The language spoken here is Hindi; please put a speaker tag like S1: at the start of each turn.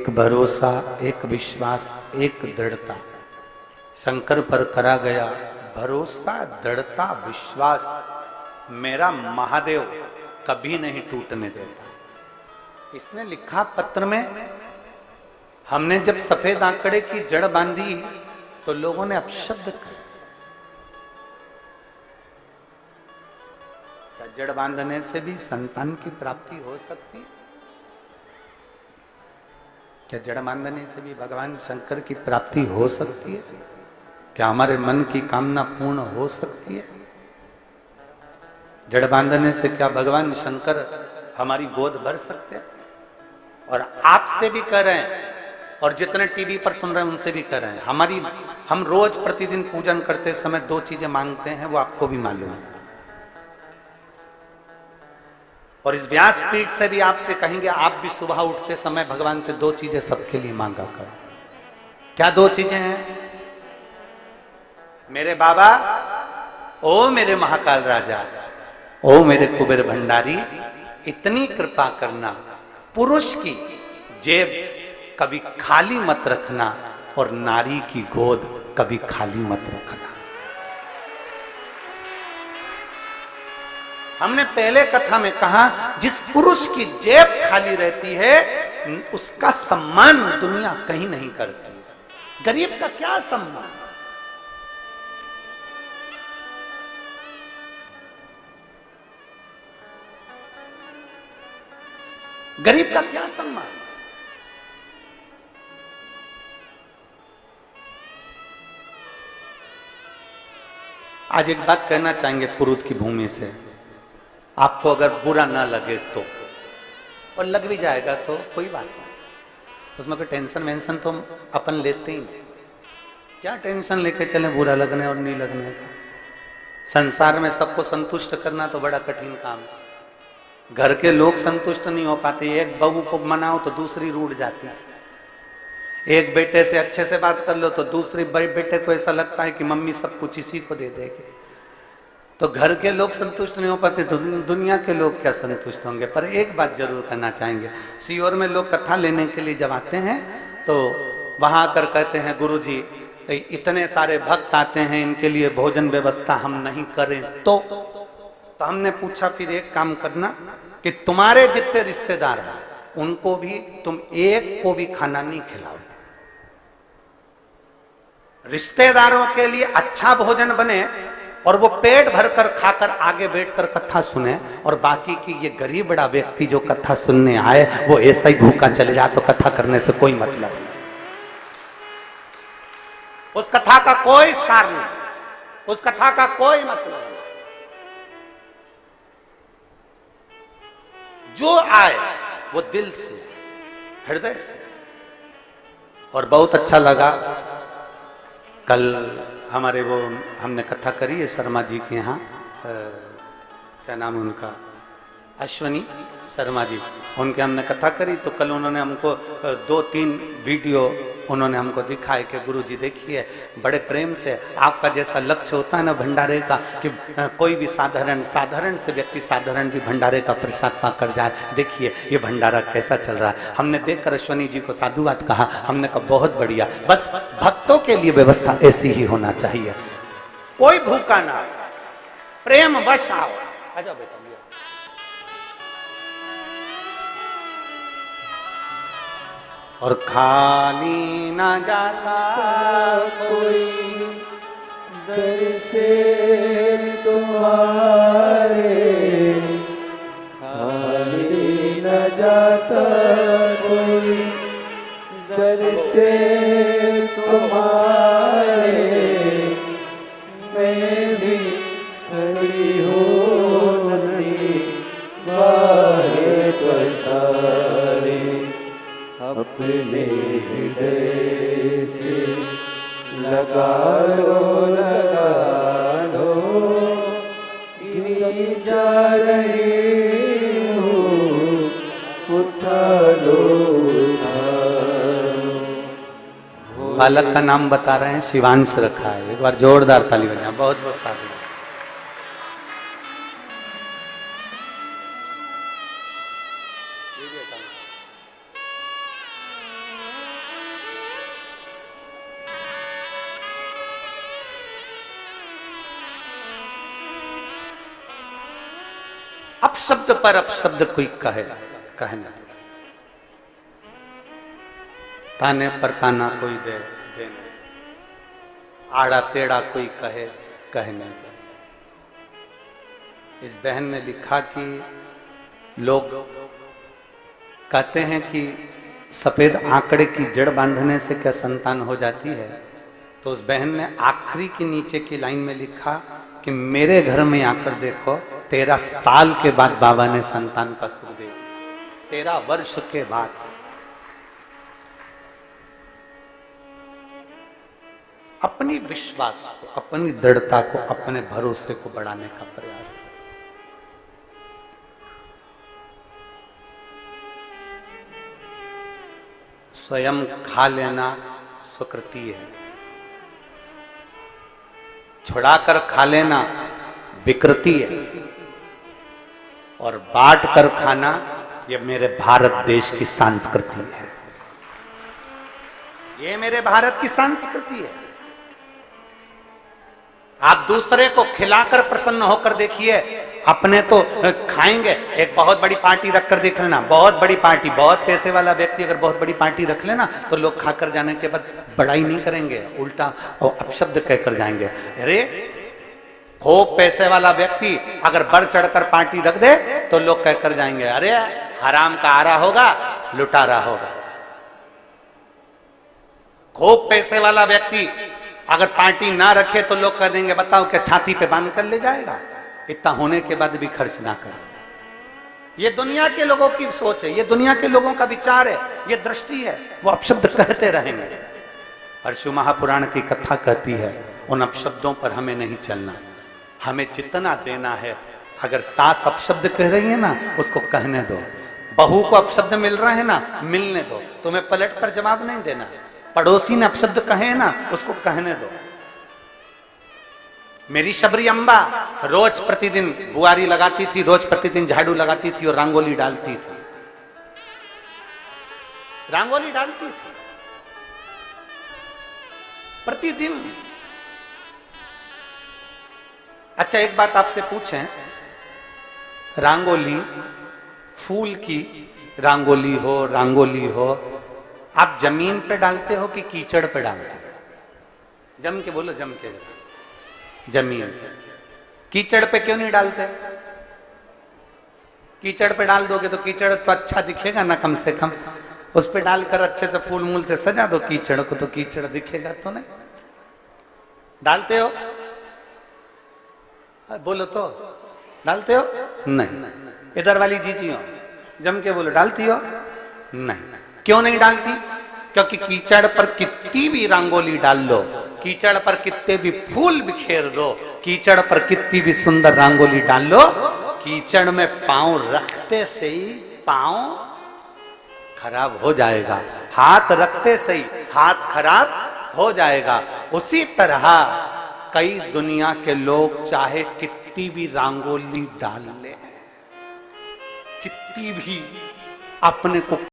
S1: भरोसा, एक विश्वास, एक दृढ़ता। शंकर पर करा गया भरोसा, दृढ़ता, विश्वास मेरा महादेव कभी नहीं टूटने देता। इसने लिखा पत्र में, हमने जब सफेद आंकड़े की जड़ बांधी तो लोगों ने अपशब्द कहा, क्या जड़ बांधने से भी संतान की प्राप्ति हो सकती है? क्या जड़ बांधने से भी भगवान शंकर की प्राप्ति हो सकती है? क्या हमारे मन की कामना पूर्ण हो सकती है? जड़ बांधने से क्या भगवान शंकर हमारी गोद भर सकते हैं? और आपसे भी कह रहे हैं, और जितने टीवी पर सुन रहे हैं उनसे भी कह रहे हैं, हम रोज प्रतिदिन पूजन करते समय दो चीजें मांगते हैं, वो आपको भी मालूम है। और इस व्यासपीठ से भी आपसे कहेंगे, आप भी सुबह उठते समय भगवान से दो चीजें सबके लिए मांगा करो। क्या दो चीजें हैं? मेरे बाबा, ओ मेरे महाकाल राजा, ओ मेरे कुबेर भंडारी, इतनी कृपा करना, पुरुष की जेब कभी खाली मत रखना और नारी की गोद कभी खाली मत रखना। हमने पहले कथा में कहा, जिस पुरुष की जेब खाली रहती है उसका सम्मान दुनिया कहीं नहीं करती। गरीब का क्या सम्मान? गरीब का क्या सम्मान? आज एक बात कहना चाहेंगे पुरुष की भूमि से, आपको अगर बुरा ना लगे तो, और लग भी जाएगा तो कोई बात नहीं, उसमें कोई टेंशन वेंशन तो अपन लेते ही नहीं। क्या टेंशन लेके चले बुरा लगने और नहीं लगने का? संसार में सबको संतुष्ट करना तो बड़ा कठिन काम है। घर के लोग संतुष्ट नहीं हो पाते, एक बहू को मनाओ तो दूसरी रूठ जाती है, एक बेटे से अच्छे से बात कर लो तो दूसरी बड़े बेटे को ऐसा लगता है कि मम्मी सब कुछ इसी को दे देगी। तो घर के लोग संतुष्ट नहीं हो पाते तो दुनिया के लोग क्या संतुष्ट होंगे? पर एक बात जरूर करना चाहेंगे, सीहोर में लोग कथा लेने के लिए जब आते हैं तो वहां आकर कहते हैं, गुरुजी इतने सारे भक्त आते हैं, इनके लिए भोजन व्यवस्था हम नहीं करें तो हमने पूछा, फिर एक काम करना कि तुम्हारे जितने रिश्तेदार हैं उनको भी तुम एक को भी खाना नहीं खिलाओ। रिश्तेदारों के लिए अच्छा भोजन बने और वो पेट भरकर खाकर आगे बैठकर कथा सुने, और बाकी की ये गरीब बड़ा व्यक्ति जो कथा सुनने आए वो ऐसा ही भूखा चले जाए तो कथा करने से कोई मतलब नहीं। उस कथा का कोई सार नहीं, उस कथा का कोई मतलब नहीं। जो आए वो दिल से, हृदय से। और बहुत अच्छा लगा, कल हमारे वो हमने कथा करी है शर्मा जी के यहाँ, क्या नाम है उनका, अश्वनी शर्मा जी, उनके हमने कथा करी। तो कल उन्होंने हमको 2-3 वीडियो उन्होंने हमको दिखाए कि गुरुजी देखिए, बड़े प्रेम से आपका जैसा लक्ष्य होता है ना भंडारे का, कि कोई भी साधारण से व्यक्ति साधारण भी भंडारे का प्रसाद पाकर जाए, देखिए ये भंडारा कैसा चल रहा है। हमने देखकर अश्वनी जी को साधुवाद कहा, हमने कहा बहुत बढ़िया, बस भक्तों के लिए व्यवस्था ऐसी ही होना चाहिए, कोई भूखा ना, प्रेम वश आओ। आजा बेटा, और खाली ना जाता कोई दर से तुम्हारे, खाली ना जाता कोई दर से तुम्हारे, मैं भी खड़ी हो नदी बाहे पसारे, अपने हृदय से लगा लो गिरी जा रही हूँ, उठा लो। बालक का नाम बता रहे हैं, शिवांश रखा है, एक बार जोरदार ताली बजाएं। बहुत बहुत साधु। अपशब्द पर अपशब्द कोई कहना, ताने पर ताना कोई देने, आड़ा टेढ़ा कोई कहने। इस बहन ने लिखा कि लोग कहते हैं कि सफेद आंकड़े की जड़ बांधने से क्या संतान हो जाती है, तो उस बहन ने आखिरी की नीचे की लाइन में लिखा कि मेरे घर में आकर देखो, 13 साल के बाद बाबा ने संतान का सुख दे दिया, 13 वर्ष के बाद। अपनी विश्वास को, अपनी दृढ़ता को, अपने भरोसे को बढ़ाने का प्रयास। स्वयं खा लेना सुकृति है, छुड़ाकर खा लेना विकृति है, और बांट कर खाना ये मेरे भारत देश की संस्कृति है। ये मेरे भारत की संस्कृति है। आप दूसरे को खिलाकर प्रसन्न होकर देखिए, अपने तो खाएंगे। एक बहुत बड़ी पार्टी रखकर देख लेना, बहुत बड़ी पार्टी, बहुत पैसे वाला व्यक्ति अगर बहुत बड़ी पार्टी रख लेना तो लोग खाकर जाने के बाद बड़ाई नहीं करेंगे, उल्टा और अपशब्द कहकर जाएंगे। अरे खूब पैसे वाला व्यक्ति अगर बढ़ चढ़कर पार्टी रख दे तो लोग कहकर जाएंगे, अरे हराम का आरा होगा, लुटारा होगा। खूब पैसे वाला व्यक्ति अगर पार्टी ना रखे तो लोग कह देंगे, बताओ क्या छाती पे बांध कर ले जाएगा, इतना होने के बाद भी खर्च ना करे। ये दुनिया के लोगों की सोच है, ये दुनिया के लोगों का विचार है, ये दृष्टि है। वो अपशब्द कहते रहेंगे। परशु महापुराण की कथा कहती है, उन अपशब्दों पर हमें नहीं चलना, हमें जितना देना है। अगर सास अपशब्द कह रही है ना, उसको कहने दो। बहू को अपशब्द मिल रहे हैं ना, मिलने दो, तुम्हें पलट कर जवाब नहीं देना। पड़ोसी ने अपशब्द कहे ना, उसको कहने दो। मेरी शबरी अम्बा रोज प्रतिदिन बुआरी लगाती थी, रोज प्रतिदिन झाड़ू लगाती थी और रंगोली डालती थी, रंगोली डालती थी प्रतिदिन। अच्छा एक बात आपसे पूछें, रंगोली, फूल की रंगोली हो, आप जमीन पे डालते हो कि कीचड़ पे डालते हो? जम के बोलो, जम के। जमीन पे। कीचड़ पे क्यों नहीं डालते? कीचड़ पे डाल दोगे तो कीचड़ तो अच्छा दिखेगा ना, कम से कम उस पे डालकर अच्छे से फूल मूल से सजा दो कीचड़ को, तो कीचड़ दिखेगा तो नहीं। डालते हो? बोलो तो, डालते हो? नहीं। इधर वाली जीजी हो, जम के बोलो, डालती हो? नहीं। क्यों नहीं डालती? क्योंकि कीचड़ पर कितनी भी रंगोली डाल लो, कीचड़ पर कितने भी फूल बिखेर दो, कीचड़ पर कितनी भी सुंदर रंगोली डाल लो, कीचड़ में पांव रखते से ही पांव खराब हो जाएगा, हाथ रखते से ही हाथ खराब हो जाएगा। उसी तरह कई दुनिया के लोग चाहे कितनी भी रंगोली डाल ले, कितनी भी अपने को